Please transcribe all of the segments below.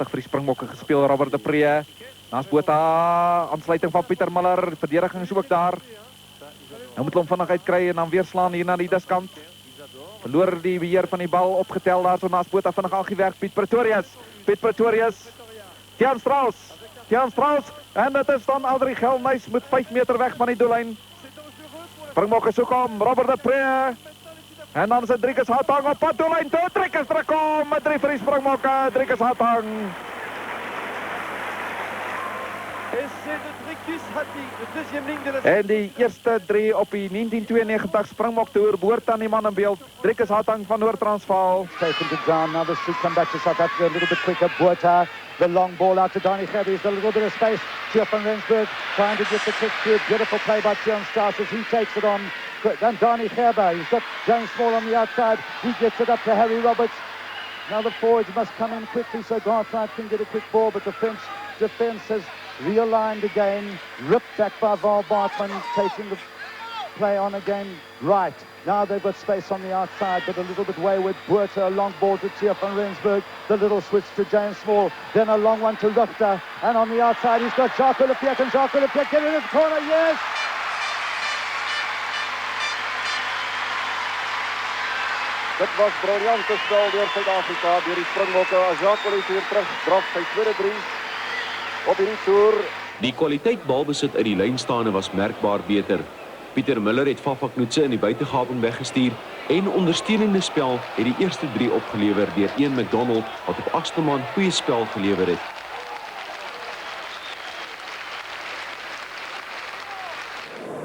doelmatig vir die Springbokke gespeel. Robert de Pre, naast Botha, aansluiting van Pieter Miller, verdediging is ook daar. Nou moet hulle hom vinnig uitkry en dan weer slaan hier na die diskant. Verloor die beheer van die bal, opgetel daar so naast Botha, vinnig aangewerk, Piet Pretorius, Tiaan Strauss, en dit is dan Adrie Gelnys met 5 meter weg van die doellyn. Springbokke soek om, Robert de Pre, en dan is het Driekus Hatang op pad doellyn toe, Driekus terugkom met 3 vir die Springbokke, Driekus Hatang. En die eerste 3 op die 1992 Springbok Tour behoort aan die man in beeld. Driekus Hatang van Noord-Transvaal. Taken to John, now the street come back to South Africa a little bit quicker. Botha, the long ball out to Donny Gerber. He's got a little bit of space. Tiaan van Rensburg trying to get the kick through. Beautiful play by Tiaan Strauss as he takes it on. Then Donny Gerber, he's got James Small on the outside. He gets it up to Harry Roberts. Now the forwards must come in quickly so Garthright can get a quick ball, but the French defence has realigned again, ripped back by Val Bartman, taking the play on again right. Now they've got space on the outside, but a little bit wayward. Botha, a long ball to Tiaan van Rensburg. The little switch to James Small. Then a long one to Rupta. And on the outside, he's got Jacques Lepiek, and Jacques Lepiek get in his corner, yes! Dit was briljante spel deur Suid-Afrika, deur die Springbokke. Jacques is hier terug, draf sy tweede brace op hierdie toer. Die kwaliteit balbesit uit die lynstaande was merkbaar beter. Pieter Miller het Fafa Knoetse in die buitegaping weggestuur en ondersteunende spel het die eerste 3 opgelewer deur Ian McDonald wat op agste man goeie spel gelewer het.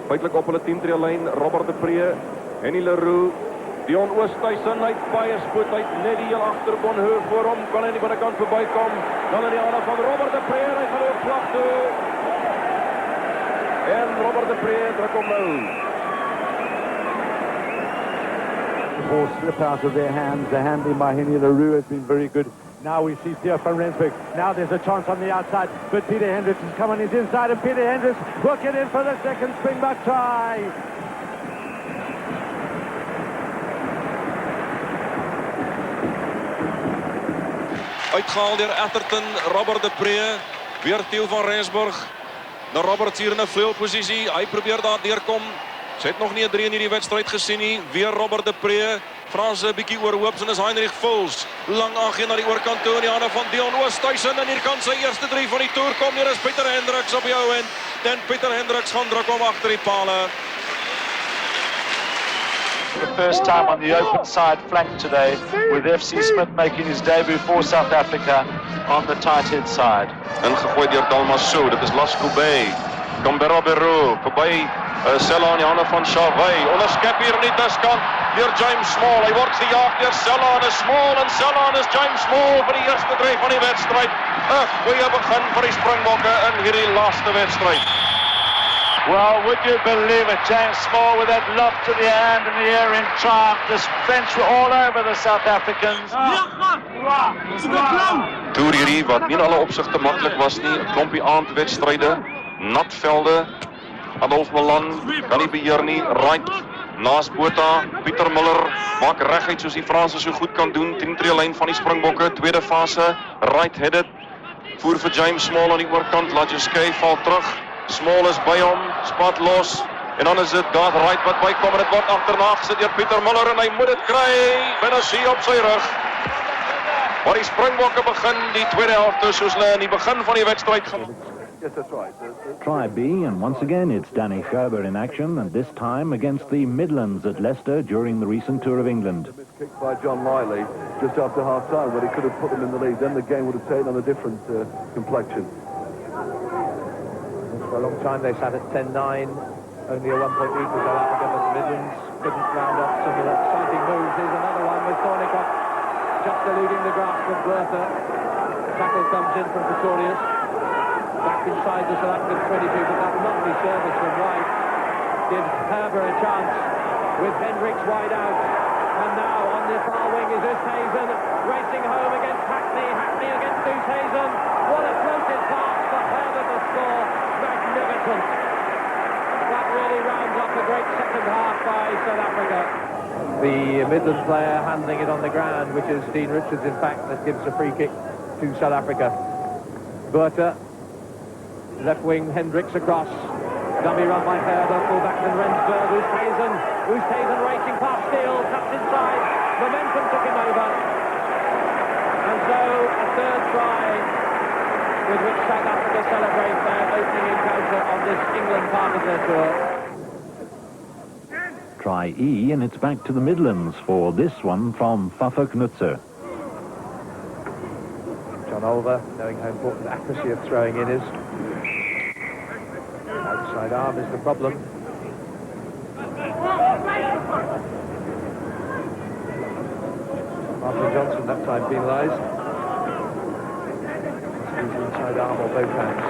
Buitelik op hulle teamtreelyn, Robert de Pre, Henny Leroux, Dion Oosthuizen uit baie spoed uit, net die heel agter Bonheur voor hom, kan hy nie van die kant verbykom. Dan in die hande van Robert de Pre, hy gaan ook slag toe. En Robert de Pre druk hom nou. The ball slip out of their hands. The handling by Henny Leroux has been very good. Now we see Tiaan van Rensburg. Now there's a chance on the outside, but Peter Hendricks is coming his inside, and Peter Hendricks will get in for the second Springbok try. Uitgehaal deur Atherton, Robert de Pre, weer Tiaan van Rensburg. Nou Robert hier in 'n vleuelposisie, hy probeer daar deurkom. Sy het nog nie 'n 3 in hierdie wedstryd gesien nie. Weer Robert de Pre, Franse 'n bietjie oorhoops en is Heinrich Vuls. Lang aangee na die oorkant toe in die hande van Dion Oosthuizen en hier kan sy eerste 3 van die toer kom. Hier is Pieter Hendricks op die ou end. En Pieter Hendricks gaan druk om agter die pale. The first time on the open side flank today, with FC Smith making his debut for South Africa on the tight head side. Ingegooi deur Dalmassou, dit is Lascobay. Gambero Beru, verby Sella aan die hande van Chavay. Onderskep hier in die diskant deur James Small. Hy word gejaag deur Sella en is Small en Sella en is James Small vir die eerste 3 van die wedstryd. 'n Goeie begin vir die Springbokke in hierdie laaste wedstryd. Well, would you believe it? James Small with that lob to the hand in the air in triumph. The French were all over the South Africans. Toer hierdie wat nie in alle opsigte maklik was nie. 'n Klompie aandwedstryde, natvelde. Adolf Malan kan nie beheer nie. Right naas Botha, Pieter Miller maak reguit soos die Franse so goed kan doen. Teamtreelyn van die Springbokke, tweede fase, right headed. Voer vir James Small aan die oorkant. Lajuskay val terug. Small is by hom, spat los. En dan is dit Garthright wat bykom en dit word agterna gesit deur Pieter Miller en hy moet dit kry. Binne sy op sy rug. Maar die Springbokke begin die tweede helfte soos hulle in die begin van die wedstryd gaan. Yes, that's right. Try B, and once again it's Danny Gerber in action, and this time against the Midlands at Leicester during the recent tour of England. Kicked by John Lively just after half-time, but he could have put them in the lead. Then the game would have taken on a different complexion. For a long time they sat at 10-9, only a 1-point lead for South Africa, but the Midlands couldn't round up some of the exciting moves. Here's another one with Thornycroft just eluding the grasp of Bertha. Tackle comes in from Pretorius. Back inside the South African 22, but that lovely service from White gives Herber a chance with Hendricks wide out. And now on the far wing is Oosthuizen racing home against Hackney. Hackney against Oosthuizen. What a floated pass for Herber to score. Magnificent. That really rounds up a great second half by South Africa. The Midland player handling it on the ground, which is Dean Richards, in fact, that gives a free kick to South Africa. Bertha, left wing, Hendricks across. Dummy run by Herber, full-back than Rensburg. Oosthuizen racing past Steele, taps inside. Momentum took him over. And so a third try with which South Africa celebrate their opening encounter on this England part of their tour. Try E, and it's back to the Midlands for this one from Fafa Knutzer. John Olver, knowing how important accuracy of throwing in is. Outside arm is the problem. Martin Johnson that time penalised. Must use the inside arm or both hands.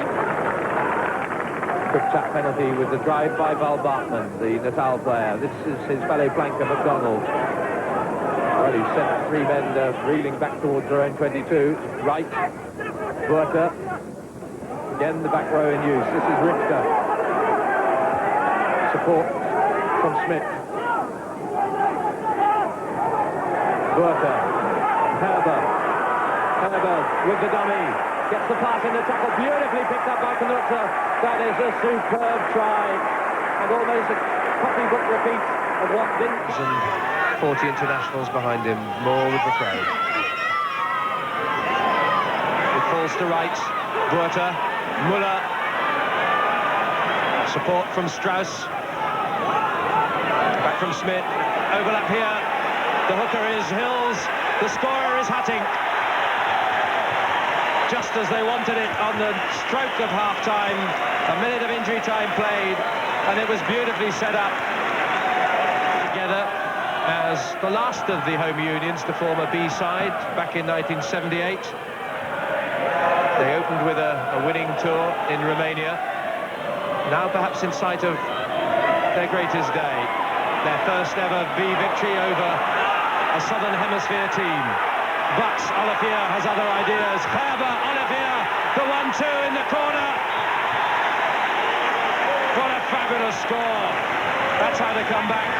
Quick tap penalty with the drive by Val Bartman, the Natal player. This is his ballet flanker, McDonald. Well, he sent three men reeling back towards their own 22. Right, Bertha. Again, the back row in use. This is Richter. Support from Smith. Bertha. Herber with the dummy. Gets the pass in the tackle. Beautifully picked up by Knutzer. That is a superb try. And almost a copybook repeat of what Vince and 40 internationals behind him. More with the throw. It falls to right. Bertha. Muller. Support from Strauss. Back from Smith. Overlap here. The hooker is Hills. The scorer is Hatting. Just as they wanted it on the stroke of half-time. A minute of injury time played, and it was beautifully set up together as the last of the home unions to form a B-side back in 1978. They opened with a winning tour in Romania. Now perhaps in sight of their greatest day. Their first ever B victory over a Southern Hemisphere team. But Olivier has other ideas. Herber, Olivier, the 1-2 in the corner. What a fabulous score. That's how they come back.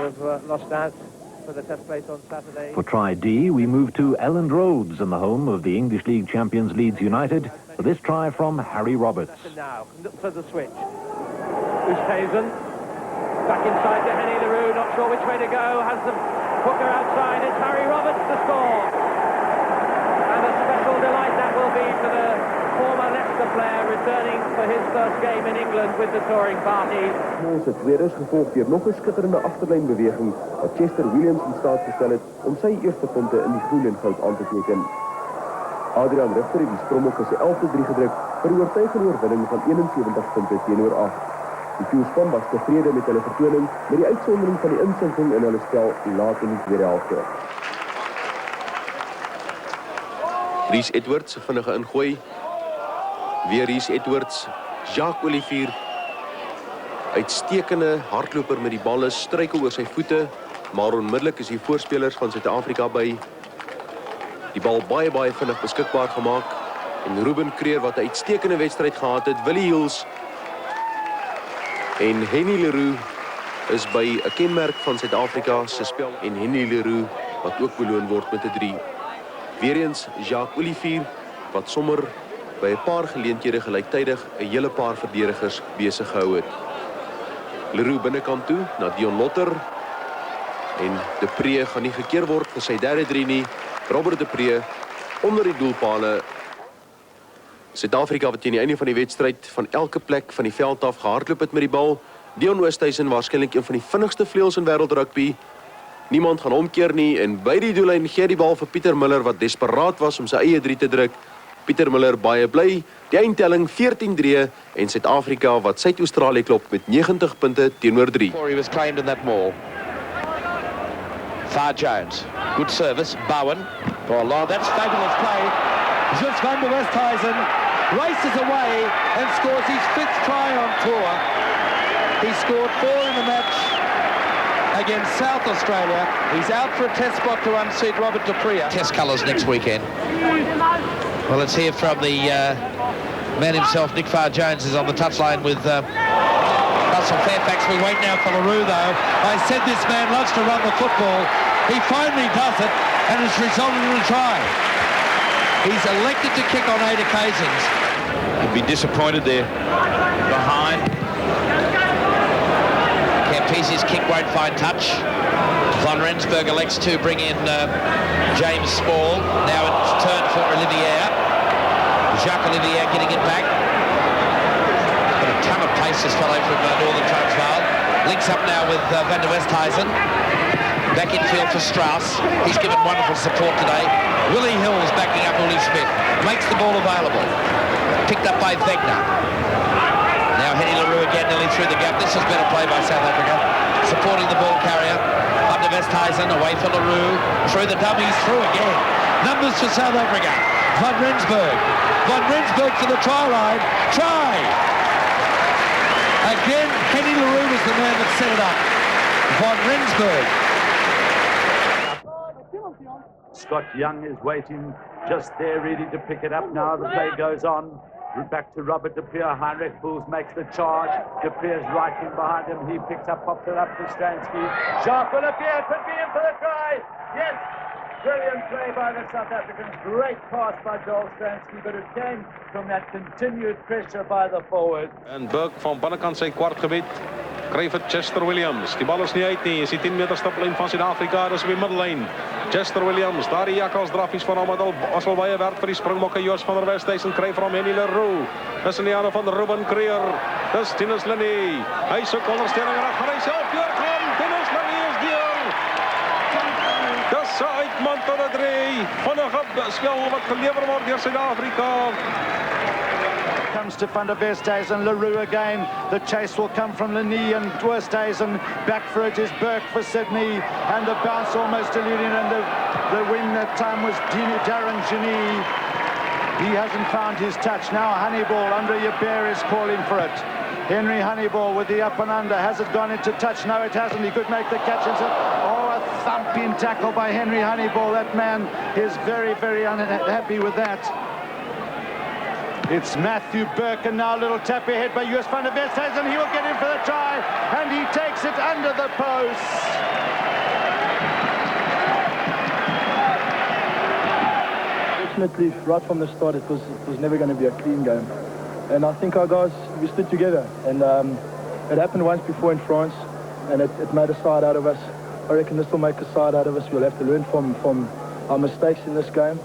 We've lost out for the test place on Saturday. For try D, we move to Elland Roads in the home of the English League champions Leeds United for this try from Harry Roberts. Now, for the switch. Oosthuizen. Back inside to Henny LaRue, not sure which way to go, has the hooker outside, it's Harry Roberts to score. And a special delight that will be for the former Leicester player returning for his first game in England with the touring party. Ons het weer is gevolgd door nog een schitterende achterlijnbeweging wat Chester Williams in staat gestel het om sy eerste punte in die groen en goud aan te teken. Adrian Richter het die Springboks 11-3 gedruk vir 'n oortuigende oorwinning van 71 punte teenoor 8. Die toerspan was tevrede met hulle vertoning met die uitsondering van die insinking in hulle spel laat in die tweede helfte. Rhys Edwards se vinnige ingooi. Weer Rhys Edwards. Jacques Olivier. Uitstekende hardloper met die bal, struikel oor sy voete, maar onmiddellik is die voorspelers van Suid-Afrika by. Die bal baie vinnig beskikbaar gemaak. En Ruben Kreer wat 'n uitstekende wedstryd gehad het, Willie Hills en Henny LaRue is by 'n kenmerk van Suid-Afrika se spel en Henny LaRue wat ook beloon word met 'n 3. Weereens Jacques Olivier wat sommer by 'n paar geleenthede gelyktydig 'n hele paar verdedigers besig gehou het. LaRue binnekant toe na Dion Lotter en De Pre gaan nie gekeer word vir sy derde 3 nie. Robert De Pre onder die doelpale. Suid-Afrika wat teen die einde van die wedstryd van elke plek van die veld af gehardloop het met die bal. Dion Oosthuizen waarskynlik een van die vinnigste vleuels in wêreld rugby. Niemand gaan omkeer nie en by die doellyn gee die bal vir Pieter Muller wat desperaat was om sy eie 3 te druk. Pieter Muller baie bly. Die eindtelling 14-3 en Suid-Afrika wat Suid-Australië klop met 90 punte teenoor 3. He was claimed in that maul. Far Jones, good service. Bowen, oh, that's fabulous play. Just van der Westhuizen races away and scores his 5th try on tour. He scored 4 in the match against South Australia. He's out for a test spot to unseat Robert De Pre. Test colours next weekend. Well, let's hear from the man himself. Nick Farr-Jones is on the touchline with Russell Fairfax will wait now for LaRue, though. I said this man loves to run the football. He finally does it, and it's resulted in a try. He's elected to kick on 8 occasions. He'd be disappointed there behind. Campesi's kick won't find touch. Von Rensburg elects to bring in James Spall. Now it's turn for Olivier. Jacques Olivier getting it back. Got a ton of pace, this fellow from Northern Transvaal. Links up now with Van der Westhuizen. Back in field for Strauss. He's given wonderful support today. Willie Hill's backing up Uli Smith. Makes the ball available. Picked up by Wegner. Now Henny LaRue again nearly through the gap. This was better play by South Africa. Supporting the ball carrier. Van der Westhuizen away for LaRue. Through the dummies, through again. Numbers for South Africa. Van Rensburg. Van Rensburg to the try line. Try! Again, Henny LaRue was the man that set it up. Van Rensburg. Scott Young is waiting just there, ready to pick it up now. The play goes on. Back to Robert De Peer. Heinrich Bulls makes the charge. De Peer's right in behind him. He picks up, pops it up to Stransky. Sharp will appear. Could be in for the try. Yes. Brilliant play by the South Africans. Great pass by Joel Stransky, but it came from that continued pressure by the forward. En Burke van binnekant sy kwartgebied. Kry vir Chester Williams. Die bal is nie uit nie. Is die 10 meter stiplyn van Suid-Afrika. Dis op die middellyn. Chester Williams, daar die jakkals draffies van hom. Was al baie werk vir die Springbokke. Joos van der Westhuizen kry vir hom Henny LaRue. Dis in die hande van Ruben Creer. Dis Tinus Linnie. Hy soek ondersteuning en gaan hy self deurkom. Tinus Linnie is deur. Dis 'n uitman tot 'n 3. Vinnige spel wat gelewer word deur Suid-Afrika. Comes to Van der Westhuizen, LaRue again. The chase will come from Linnie and Westhuizen. Back for it is Burke for Sydney. And the bounce almost eluding, and the win that time was Darren Genie. He hasn't found his touch. Now Honeyball, Andre Yabert is calling for it. Henry Honeyball with the up and under. Has it gone into touch? No, it hasn't. He could make the catch. Oh, a thumping tackle by Henry Honeyball. That man is very, very unhappy with that. It's Matthew Burke, and now a little tap ahead by US Van der Westhuizen. He will get in for the try, and he takes it under the post. Fortunately, right from the start, it was never going to be a clean game. And I think our guys, we stood together. And it happened once before in France, and it made a side out of us. I reckon this will make a side out of us. We'll have to learn from our mistakes in this game.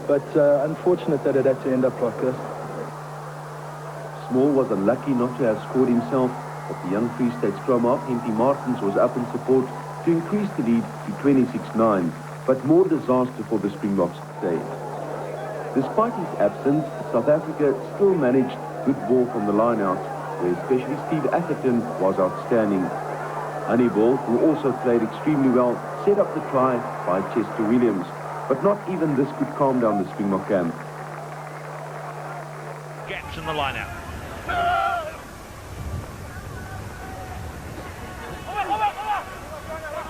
But unfortunate that it had to end up like this. Small was unlucky not to have scored himself, but the young Free State scrum half, Henty Martins, was up in support to increase the lead to 26-9, but more disaster for the Springboks today. Despite his absence, South Africa still managed good ball from the line-out, where especially Steve Atherton was outstanding. Honeyball, who also played extremely well, set up the try by Chester Williams, but not even this could calm down the Springbok camp. Gaps in the line-out.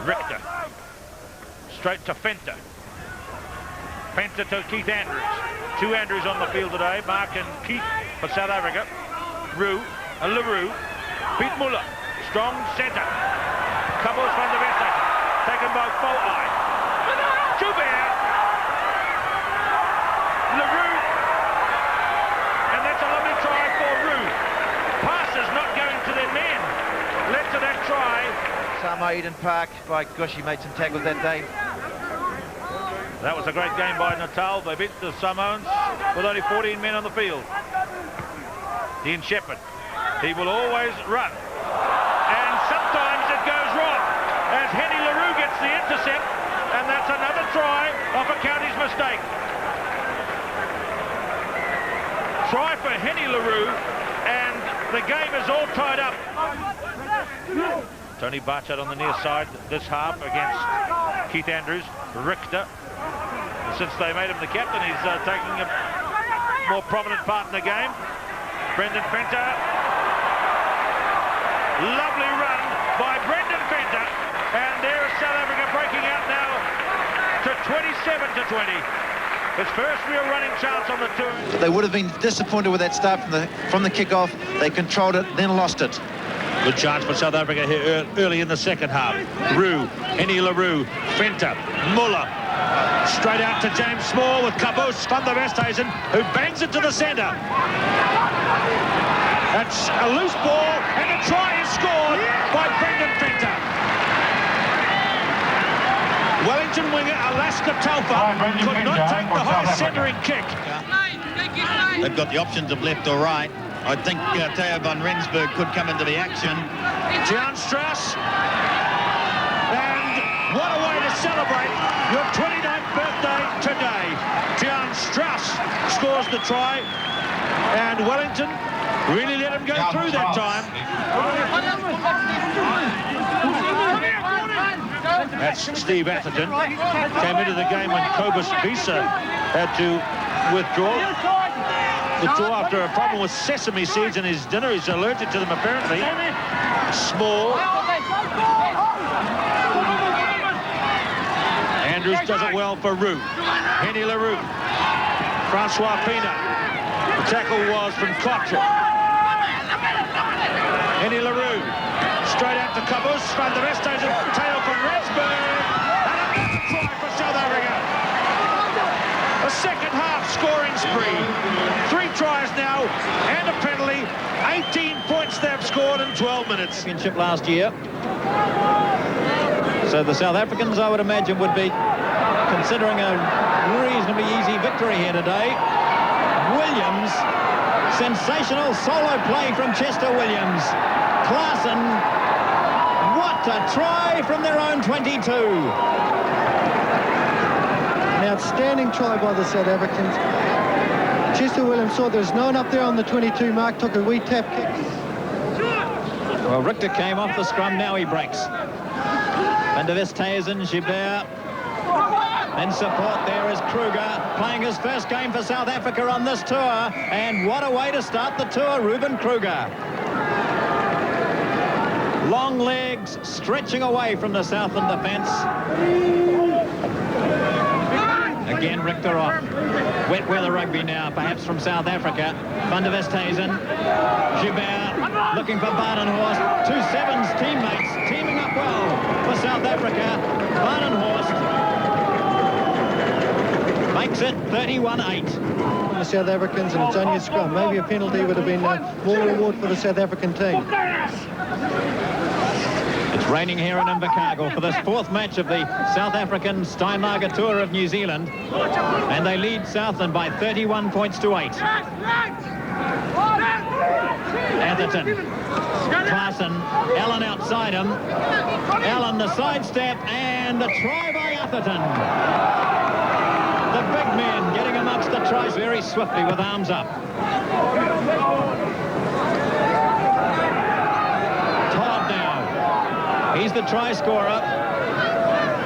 Richter. Straight to Fenter. Fenter to Keith Andrews. 2 Andrews on the field today. Mark and Keith for South Africa. LaRue. Pete Muller. Strong centre. Cobbles van der Westhuizen. Taken by Fo'ai. Joubert. LaRue. And that's a lovely try for Rue. Passes not going to their men. Led to that try. Samoa Eden Park, by gosh, he made some tackles that day. That was a great game by Natal. They beat the Samoans with only 14 men on the field. Dean Shepherd, he will always run. And sometimes it goes wrong as Henny LaRue gets the intercept, and that's another try off a county's mistake. Try for Henny LaRue, and the game is all tied up. Tony Barchard on the near side this half against Keith Andrews. Richter, since they made him the captain, he's taking a more prominent part in the game. Brendan Fenter. Lovely run by Brendan Fenter. And there's South Africa breaking out now to 27-20. His first real running chance on the tour. They would have been disappointed with that start from the kickoff. They controlled it, then lost it. Good chance for South Africa here early in the second half. Henny LaRue, Venter, Muller. Straight out to James Small with Caboose van der Westhuizen, who bangs it to the centre. That's a loose ball, and the try is scored by Brendan Venter. Wellington winger Alaska Taufa could not take the high centering kick. They've got the options of left or right. I think Theo van Rensburg could come into the action. Jan Strauss. And what a way to celebrate your 29th birthday today. Jan Strauss scores the try. And Wellington really let him go through that time. That's Steve Atherton. Came into the game when Cobus Visa had to withdraw after a problem with sesame seeds in his dinner. He's allergic to them, apparently. Small. Andrews does it well for Roux. Henny LaRue. Francois Pina. The tackle was from Koch. Henny LaRue. Straight out to Caboose. Van der Westhuizen. Tail from Rensburg. And another try for South Africa. A second half scoring spree. 3 tries now and a penalty. 18 points they've scored in 12 minutes. Championship last year. So the South Africans, I would imagine, would be considering a reasonably easy victory here today. Williams, sensational solo play from Chester Williams. Klaasen, what a try from their own 22. An outstanding try by the South Africans. Chester Williams saw there's no one up there on the 22 mark, took a wee tap kick. Well, Richter came off the scrum, now he breaks. Van der Westhuizen, Gibert. In support there is Kruger, playing his first game for South Africa on this tour. And what a way to start the tour, Ruben Kruger. Long legs, stretching away from the Southland defence. Again, Richter off. Wet weather rugby now, perhaps from South Africa. Van der Westhuizen, Gibert, looking for Badenhorst. 2 sevens teammates teaming up well for South Africa. Badenhorst makes it 31-8. The South Africans, and it's only a scrum. Maybe a penalty would have been more reward for the South African team. It's raining here in Invercargill for this 4th match of the South African Steinlager Tour of New Zealand. And they lead Southland by 31 points to 8. Atherton. Klaasen. Allen outside him. Allen the sidestep and the try by Atherton. The big men getting amongst the tries very swiftly with arms up. He's the try scorer.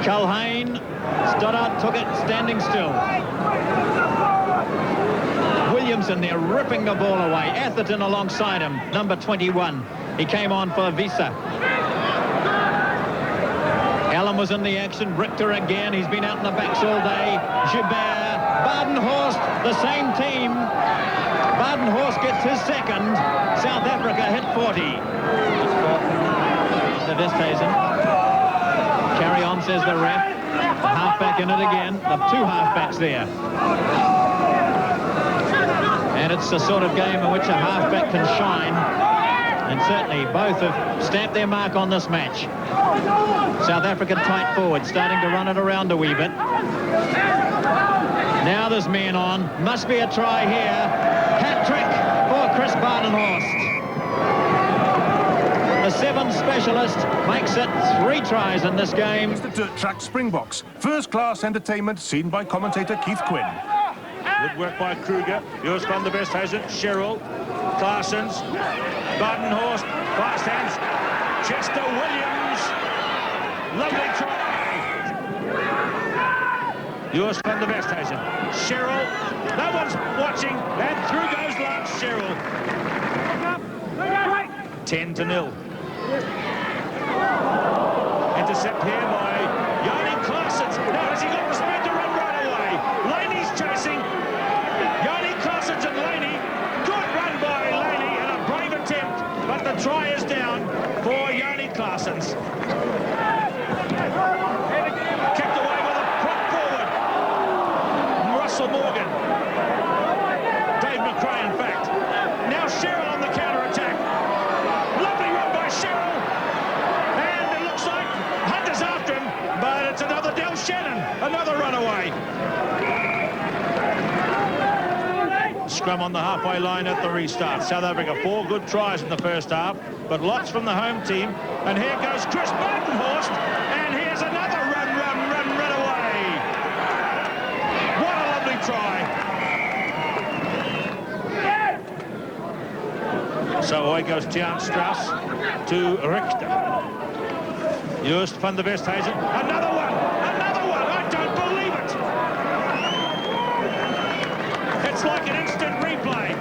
Culhane. Stoddart took it standing still. Williamson there ripping the ball away. Atherton alongside him, number 21. He came on for Visa. Allen was in the action. Richter again. He's been out in the backs all day. Gibert. Badenhorst, the same team. Badenhorst gets his second. South Africa hit 40. The Westhuizen. Carry on, says the ref. The halfback in it again. The 2 halfbacks there. And it's the sort of game in which a halfback can shine. And certainly both have stamped their mark on this match. South African tight forward, starting to run it around a wee bit. Now there's men on. Must be a try here. Hat-trick for Chris Badenhorst. The 7 specialist makes it 3 tries in this game. It's the dirt track Springboks. First-class entertainment seen by commentator Keith Quinn. Good work by Kruger. Yours van der Westhuizen, Sherrill, Klaassens, Badenhorst, fast hands, Chester Williams. Lovely try. Yours van der Westhuizen, Sherrill. No one's watching, and through goes Lance Sherrill. 10-0. Intercept here by Yanni Klaassens. Now has he got the speed to run right away? Laney's chasing. Yanni Klaassens and Laney. Good run by Laney and a brave attempt, but the try is down. scrum on the halfway line at the restart. South Africa, 4 good tries in the first half, but lots from the home team. And here goes Chris Badenhorst, and here's another run away. What a lovely try. So away goes Tiaan Strauss to Richter. Joost van der Westhuizen, another one, I don't believe it. It's like an instant replay.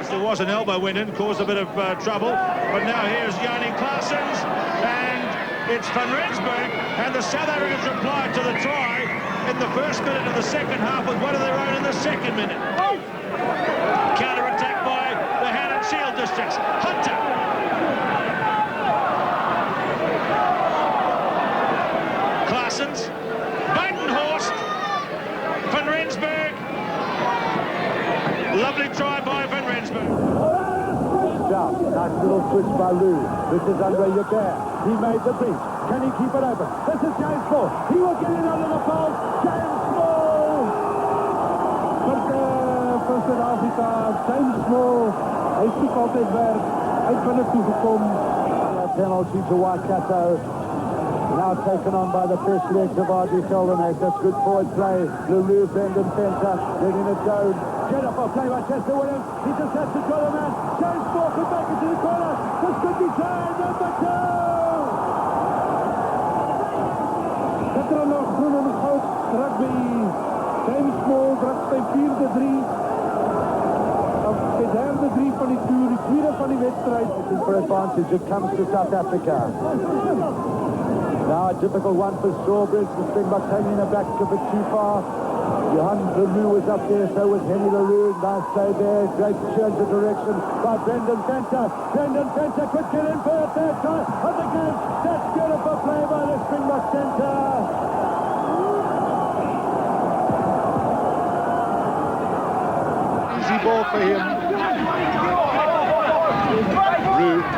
There was an elbow went in, caused a bit of trouble, but now here's Yanni Claessens, and it's Van Rensburg, and the South Africans replied to the try in the first minute of the second half with one of their own in the second minute. Counter-attack by the Han and Shield districts. Hunter. Claessens, Badenhorst, Van Rensburg. Lovely try by Van Rensburg. Nice little switch by Lou. This is Andre Yubert. He made the breach. Can he keep it open? This is James Small. He will get it under the fold. James Small. Van Suid-Afrika, James Small. Hy soek altyd werk. Hy het binne toe gekom. Penalty to Waikato. Now taken on by the first legs of R.G. Seldenate. That's good forward play. LaRue, Brendan Fenter, letting it go. Jennifer play by Chester Williams. He just has to draw the man. James Moore can make it to the corner. This could be try number 2. Gister nog groen en goud rugby. James Moore druk sy 4de 3. Sy derde 3 van die toer, die tweede van die wedstrijd. For advantage, it comes to South Africa. Now a difficult one for Strawbridge. The Springboks hanging the back a bit too far. Johan LaRue was up there, so was Henny LaRue. Nice play there. Great change of direction by Brendan Fenter. Brendan Fenter could get in for a third time of the game. That's beautiful play by the Springbok centre. Easy ball for him.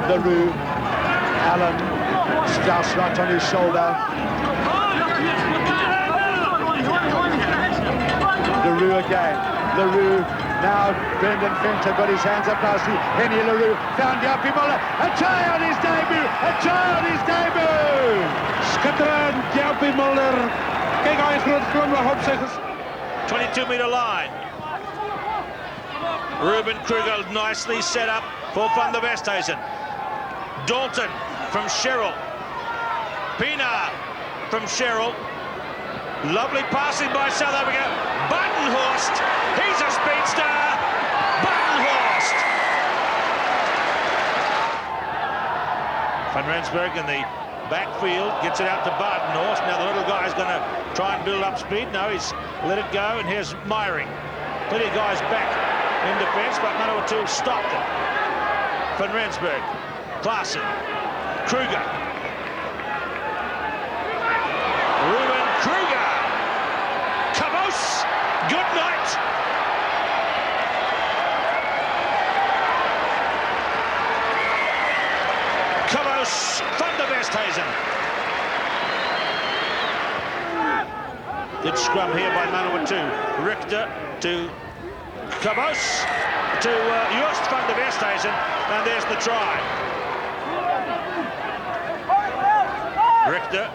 LaRue, Allen, Strauss right on his shoulder. LaRue again. LaRue, now Brendan Fenter got his hands up nicely. Henny LaRue found Yapi Muller. A try on his debut! A try on his debut! Skitterend, Yapi Muller. Kyk hy groot glimlag op sy 22-meter line. Ruben Kruger nicely set up for Van der Westhuizen. Dalton from Sherrill. Pienaar from Sherrill. Lovely passing by South Africa. Badenhorst, he's a speedster. Badenhorst. Van Rensburg in the backfield gets it out to Badenhorst. Now the little guy's going to try and build up speed. No, he's let it go, and here's Myring. Plenty of guys back in defence, but Manawatu stopped it. Van Rensburg, Klaassen, Kruger. Ruben Kruger. Cabos, good night. Cabos, Van der Westhuizen. Good scrum here by Manawatu. Richter to Cabos, to Joost van der Westhuizen, and there's the try. Richter.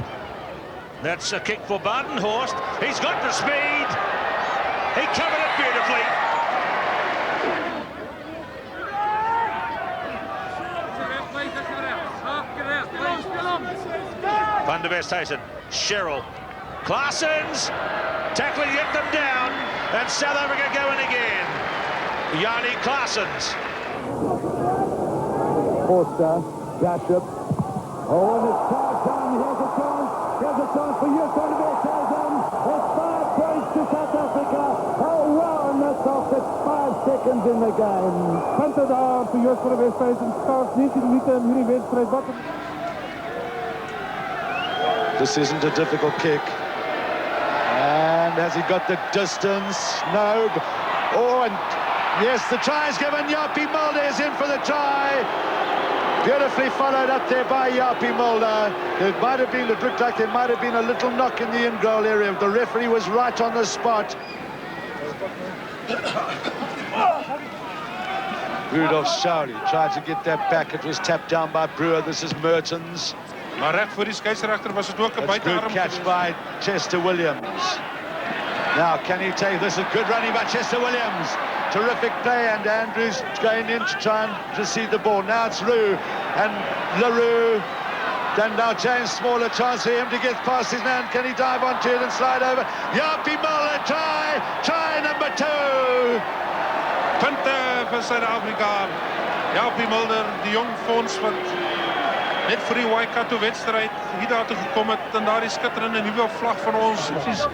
That's a kick for Badenhorst. He's got the speed. He covered it beautifully. Van der Westhuizen, Sherrill, Claessens, tackling, get them down, and South Africa going again. Yanni Claessens. Forster, Bishop. Oh, and it's tied down. Here's a chance. Here's a chance for you, Van der Westhuizen. It's 5 points to South Africa. Oh, wow, and that's off at 5 seconds in the game. Punte daar vir Joost van der Westhuizen. Skaars 19 minute in hierdie wedstryd. This isn't a difficult kick. And has he got the distance? No. Oh, and yes, the try is given. Yapi Mulder is in for the try. Beautifully followed up there by Yapi Mulder. It looked like there might have been a little knock in the in-goal area. The referee was right on the spot. Rudolph Shauli tried to get that back. It was tapped down by Brewer. This is Mertens. Maar recht voor die scheidsrechter was het ook een That's good catch by Chester Williams. Now, can he take this? Is good running by Chester Williams. Terrific play, and Andrews going in to try and receive the ball. Now it's Roux and LaRue. Then now James Small, a chance for him to get past his man. Can he dive onto it and slide over? Japie Mulder, try number 2. Punten voor Zuid-Afrika. Japie Mulder, die jong fonds wat net voor die Waikato-wedstrijd hier daartoe gekomen het en daar die skitterende nuwe vlag van ons. Precies,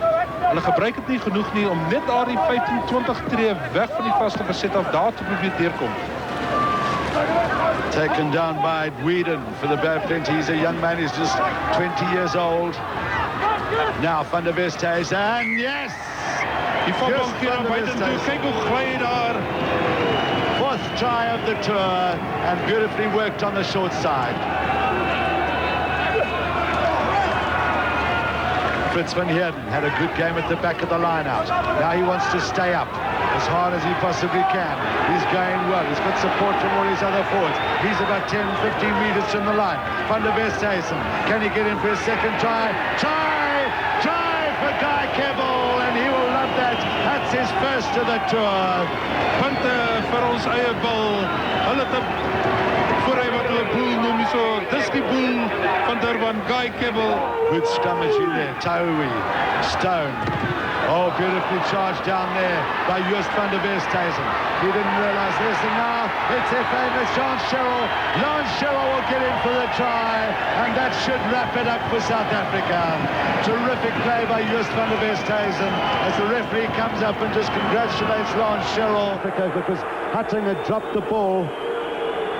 hulle gebruik het nie genoeg nie om net daar die 15-20 tree weg van die vaste geset af daar te probeer deurkom. Taken down by Whedon for the Bear Plenty. He's a young man, he's just 20 years old. Now Van der Westhuizen, yes! Die voetbal keer aan buiten toe, kyk hoe gly daar. 4th try of the tour and beautifully worked on the short side. Fritz van Heerden had a good game at the back of the line out. Now he wants to stay up as hard as he possibly can. He's going well. He's got support from all his other forwards. He's about 10, 15 meters from the line. Van der Westhuizen, can he get in for his second try? Try for Guy Kebbel, and he will love that. That's his first of the tour. Punte vir ons eie bal. Hulle het voor hy wat hulle boel noem so. Dis die boel van Durban, Guy Kebbel. Good scrummage in there. Towie, Stone. Oh, beautifully charged down there by Joost van der Westhuizen. He didn't realise this, and now it's their famous Lance Sherrill. Lance Sherrill will get in for the try, and that should wrap it up for South Africa. Terrific play by Joost van der Westhuizen as the referee comes up and just congratulates Lance Sherrill because Hutton had dropped the ball.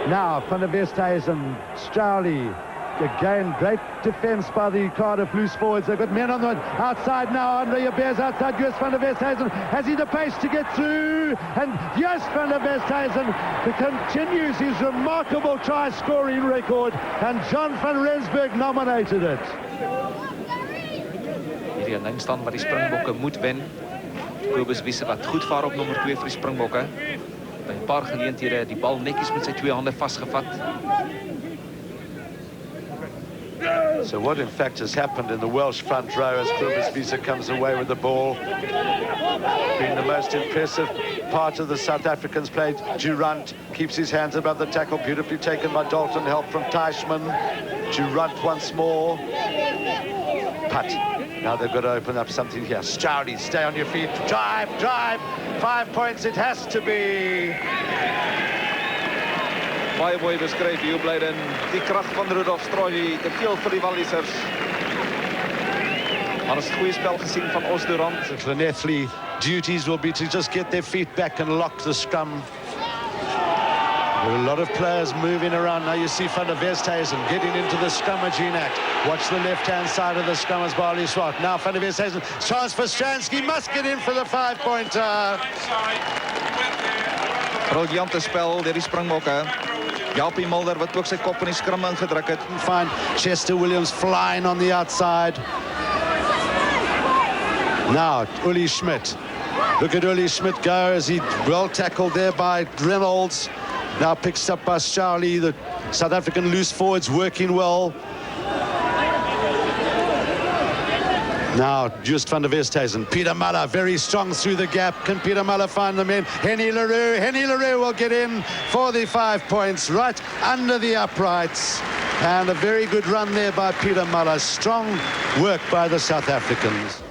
Now van der Westhuizen, Strowley. Again, great defence by the Cardiff loose forwards. They've got men on the outside now. Andre Bears outside. Joost van der Westhuizen. Has he the pace to get through? And Joost van der Westhuizen continues his remarkable try-scoring record. And John van Rensburg nominated it. Hierdie lyn staan wat die Springbokke moet wen. Kobus Wiese wat goed vaar op nommer 2 vir die Springbokke. By 'n paar geleenthede die bal netjies met sy 2 hande vasgevat. So what in fact has happened in the Welsh front row as Kobus Wiese comes away with the ball? Being the most impressive part of the South Africans played. Durant keeps his hands above the tackle, beautifully taken by Dalton, help from Teichmann. Durant once more. Putt. Now they've got to open up something here. Stowley, stay on your feet. Drive. 5 points it has to be. Baie mooi beskryf hier Blyden. Die krag van Rudolf Strauji, te veel vir die Wallisers. Maar is 'n goeie spel gesien van Osdurant. The Nethley duties will be to just get their feet back and lock the scrum. There are a lot of players moving around. Now you see Van der Westhuizen getting into the scrummaging act. Watch the left-hand side of the scrum as Barley Swart. Now Van der Westhuizen, chance for Stransky, must get in for the 5-pointer. Briljante spel deur die Springbokke. Japie Mulder wat ook sy kop in die skrum ingedruk het. Find Chester Williams flying on the outside. Now Uli Schmidt. Look at Uli Schmidt go as he well tackled there by Reynolds. Now picks up by Charlie. The South African loose forwards working well. Now, Joost van der Westhuizen. Peter Muller very strong through the gap. Can Peter Muller find the men? Henny LaRue will get in for the 5 points right under the uprights. And a very good run there by Peter Muller. Strong work by the South Africans.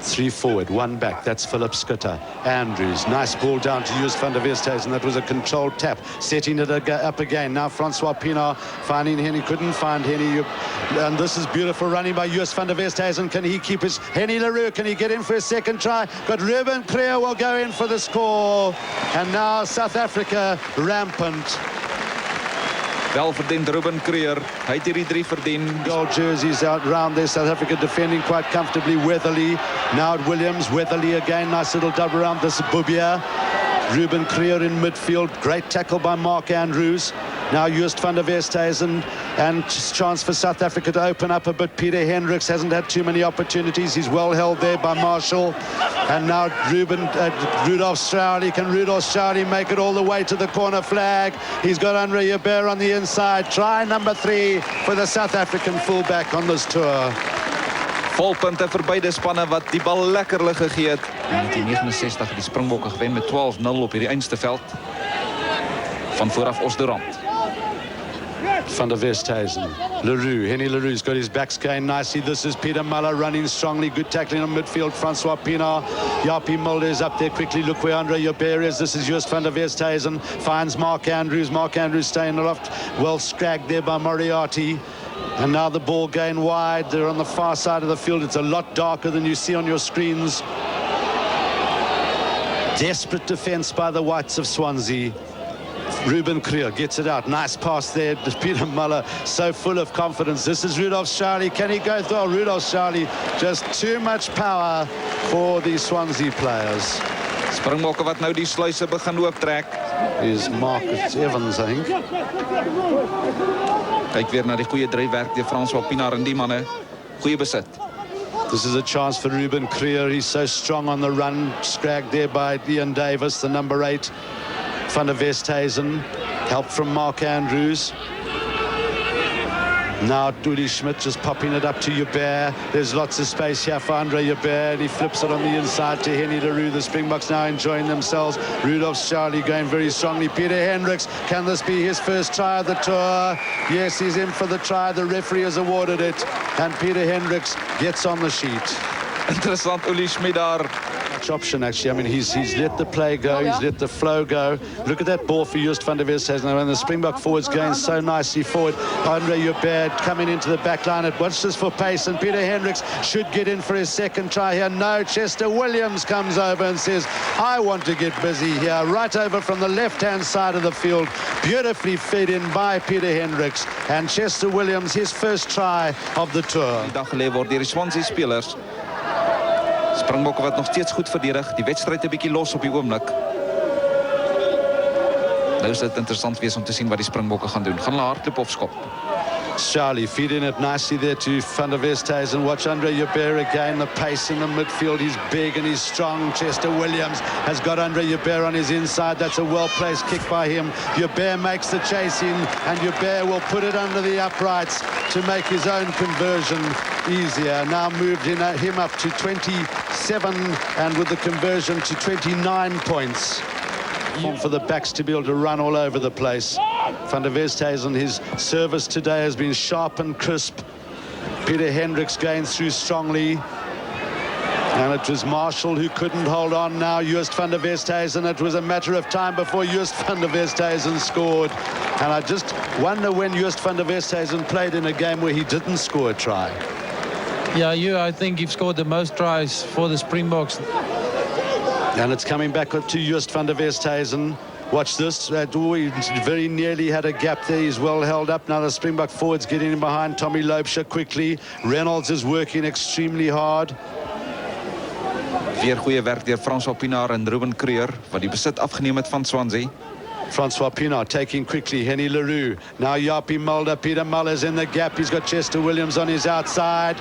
Three forward, one back. That's Philip Schutter. Andrews, nice ball down to Joost van der Westhuizen. That was a controlled tap, setting it up again. Now Francois Pienaar finding Henny, couldn't find Henny. And this is beautiful running by Joost van der Westhuizen. Can he keep his... Henny LaRue, can he get in for a second try? But Ruben Creer will go in for the score. And now South Africa rampant. Welverdiend Ruben Creer. Hy het hierdie 3 verdien. Gold jerseys out round there. South Africa defending quite comfortably. Weatherly. Now at Williams. Weatherly again. Nice little dub around this Bubia. Ruben Creer in midfield. Great tackle by Mark Andrews. Now Joost van der Westhuizen, and chance for South Africa to open up a bit. Peter Hendricks hasn't had too many opportunities. He's well held there by Marshall. And now Rudolf Straudy. Can Rudolf Straudy make it all the way to the corner flag? He's got Andre Joubert on the inside. Try number 3 for the South African fullback on this tour. Volpunte vir beide spanne wat die bal lekkerlik gegee het. In 1969 het die Springbokke gewen met 12-0 op hierdie einste veld. Van vooraf Osdorant. Van der Westhuizen, Leroux, Henny Leroux's got his backs going nicely. This is Peter Muller running strongly, good tackling on midfield. Francois Pienaar, Jaapie Mulder is up there quickly. Look where Andre Joubert is. This is Joost van der Westhuizen, finds Mark Andrews. Mark Andrews staying aloft, well scragged there by Moriarty. And now the ball going wide. They're on the far side of the field. It's a lot darker than you see on your screens. Desperate defence by the Whites of Swansea. Ruben Kriel gets it out. Nice pass there. Peter Muller so full of confidence. This is Rudolf Straudy. Can he go through? Oh, Rudolf Straudy, just too much power for the Swansea players. Springbokke wat nou die sluise begin ooptrek. Is Marcus Evans, I think. Kyk weer na die goeie dryfwerk deur Francois Pienaar en die manne. Goeie besit. This is a chance for Ruben Kriel. He's so strong on the run. Scragged there by Ian Davis, the number 8. Van der Westhuizen, help from Mark Andrews. Now Uli Schmidt just popping it up to Joubert. There's lots of space here for Andre Joubert, and he flips it on the inside to Henny Leroux. The Springboks now enjoying themselves. Rudolf Straudy going very strongly. Peter Hendricks, can this be his first try of the tour? Yes, he's in for the try. The referee has awarded it, and Peter Hendricks gets on the sheet. Interessant, Uli Schmidt daar. Option actually. I mean, he's let the play go, he's let the flow go. Look at that ball for Joost van der Westhuizen, and the Springbok forwards going so nicely forward. Andre Joubert coming into the back line. It watches for pace, and Peter Hendricks should get in for his second try here. No, Chester Williams comes over and says, I want to get busy here. Right over from the left-hand side of the field. Beautifully fed in by Peter Hendricks, and Chester Williams, his first try of the tour. Die dag gelê word deur die Swansea spelers. Springbokke wat nog steeds goed verdedig. Die wedstryd 'n bietjie los op die oomblik. Nou is dit interessant wees om te sien wat die Springbokke gaan doen. Gaan hulle hardloop of skop? Charlie feeding it nicely there to Van der Westhuizen. Watch Andre Joubert again, the pace in the midfield. He's big and he's strong. Chester Williams has got Andre Joubert on his inside. That's a well-placed kick by him. Joubert makes the chase in, and Joubert will put it under the uprights to make his own conversion easier. Now moved him up to 27, and with the conversion to 29 points. For the backs to be able to run all over the place. Van der Westhuizen, his service today has been sharp and crisp. Peter Hendricks going through strongly. And it was Marshall who couldn't hold on. Now Joost van der Westhuizen. It was a matter of time before Joost van der Westhuizen scored. And I just wonder when Joost van der Westhuizen played in a game where he didn't score a try. Yeah, I think you've scored the most tries for the Springboks. And it's coming back to Joost van der Westhuizen. Watch this. He very nearly had a gap there. He's well held up. Now the Springbok forwards getting in behind Tommy Loubser quickly. Reynolds is working extremely hard. Weer goeie werk deur Francois Pienaar en Ruben Kriel wat die besit afgeneem het van Swansea. Francois Pienaar taking quickly. Henny Leroux. Now Jaapie Mulder. Peter Muller's in the gap. He's got Chester Williams on his outside.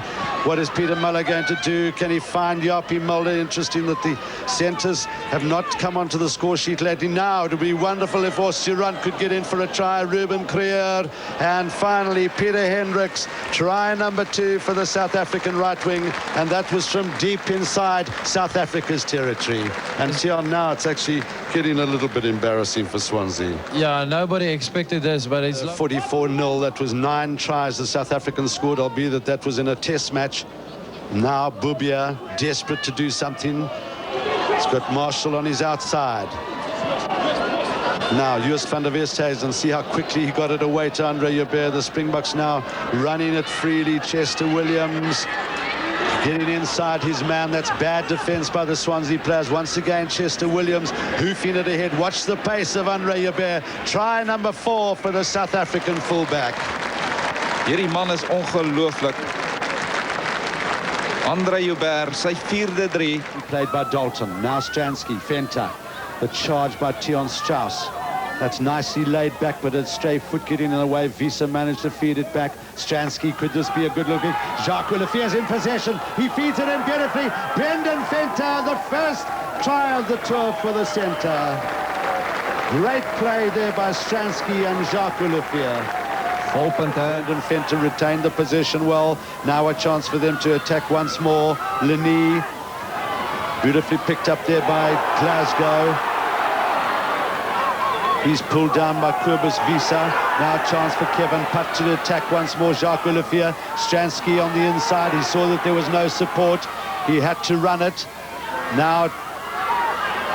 What is Peter Muller going to do? Can he find Jaapie Mulder? Interesting that the centres have not come onto the score sheet lately. Now it would be wonderful if Osirant could get in for a try. Ruben Kriel. And finally Peter Hendricks. Try number 2 for the South African right wing. And that was from deep inside South Africa's territory. And Tian, now it's actually getting a little bit embarrassing for Swansea. Yeah, nobody expected this, but it's 44-0. That was 9 tries the South Africans scored, albeit that was in a test match. Now Bubia, desperate to do something. He's got Marshall on his outside. Now Joost van der Westhuizen, see how quickly he got it away to Andre Joubert. The Springboks now running it freely. Chester Williams getting inside his man. That's bad defence by the Swansea players. Once again, Chester Williams hoofing it ahead. Watch the pace of Andre Joubert. Try number 4 for the South African fullback. Hierdie man is ongelooflik. Andre Joubert, sy 4de 3. Played by Dalton. Now Stransky, Venter. The charge by Tion Strauss. That's nicely laid back, but a stray foot getting in the way. Visa managed to feed it back. Stransky, could this be a good looking? Jacques Willefeer's in possession. He feeds it in beautifully. Brendan Venter, the first try of the tour for the centre. Great play there by Stransky and Jacques Willefeer. Brendan Venter retained the position well. Now a chance for them to attack once more. Lenny, beautifully picked up there by Glasgow. He's pulled down by Kobus Visa. Now a chance for Kevin Putt to attack once more. Jacques Willefeer. Stransky on the inside. He saw that there was no support. He had to run it. Now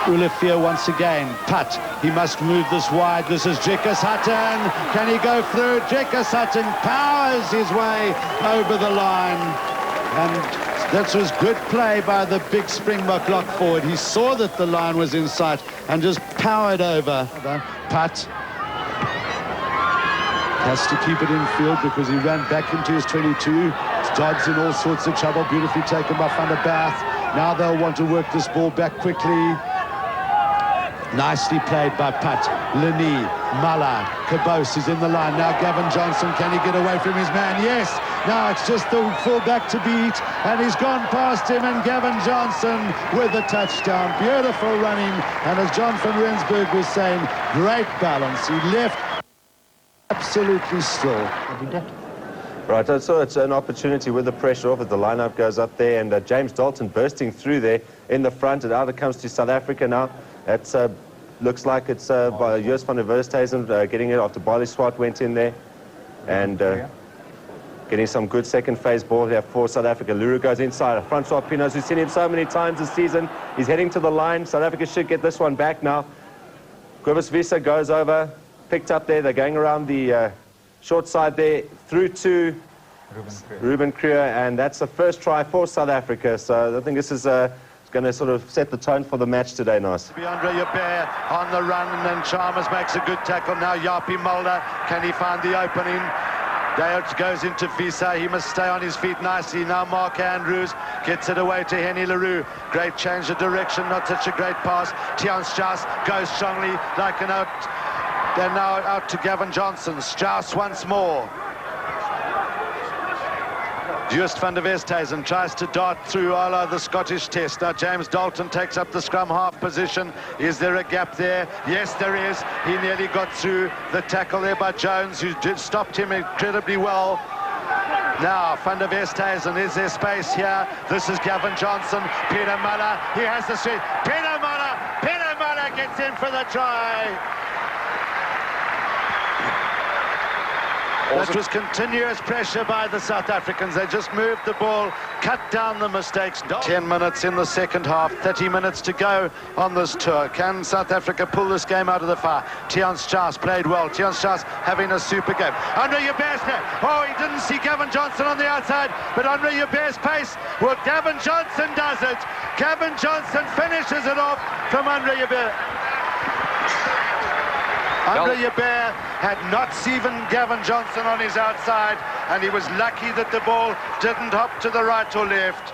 Willefeer once again. Putt. He must move this wide. This is Jekka Sutton. Can he go through? Jekka Sutton powers his way over the line. And that was good play by the big Springbok lock forward. He saw that the line was in sight and just powered over. Putt has to keep it in field because he ran back into his 22. Dodd's in all sorts of trouble. Beautifully taken by Van der Berg. Now they'll want to work this ball back quickly. Nicely played by Putt. Lenny, Mala, Cabos is in the line. Now Gavin Johnson, can he get away from his man? Yes. Now it's just the fullback to beat, and he's gone past him, and Gavin Johnson with a touchdown. Beautiful running, and as John van Rensburg was saying, great balance. He left absolutely still. Right, so it's an opportunity with the pressure off as the lineup goes up there, and James Dalton bursting through there in the front, and out it comes to South Africa now. It's looks like it's by Joost van der Westhuizen getting it after Barley Swart went in there, and getting some good second phase ball here for South Africa. Luru goes inside. Francois Pienaars, we've seen him so many times this season. He's heading to the line. South Africa should get this one back now. Kobus Visa goes over, picked up there. They're going around the short side there, through to Ruben Kruger, and that's the first try for South Africa. So I think this is going to sort of set the tone for the match today, Nice. Andre Joubert on the run, and then Chalmers makes a good tackle. Now Yapi Mulder, can he find the opening? Dale goes into Visa. He must stay on his feet nicely. Now Mark Andrews gets it away to Henny Leroux. Great change of direction, not such a great pass. Tian Strauss goes strongly like an out. They're now out to Gavin Johnson. Strauss once more. Joost van der Westhuizen tries to dart through a la the Scottish Test. Now James Dalton takes up the scrum half position. Is there a gap there? Yes, there is. He nearly got through the tackle there by Jones, who stopped him incredibly well. Now van der Westhuizen, is there space here? This is Gavin Johnson. Peter Muller, he has the street. Peter Muller gets in for the try. That was continuous pressure by the South Africans. They just moved the ball, cut down the mistakes. 10 minutes in the second half, 30 minutes to go on this tour. Can South Africa pull this game out of the fire? Tian Strauss played well. Tian Strauss having a super game. Andre Joubert, oh, he didn't see Gavin Johnson on the outside, but Andre Joubert's pace, well, Gavin Johnson does it. Gavin Johnson finishes it off from Andre Joubert. Andre Joubert had not seen Gavin Johnson on his outside, and he was lucky that the ball didn't hop to the right or left.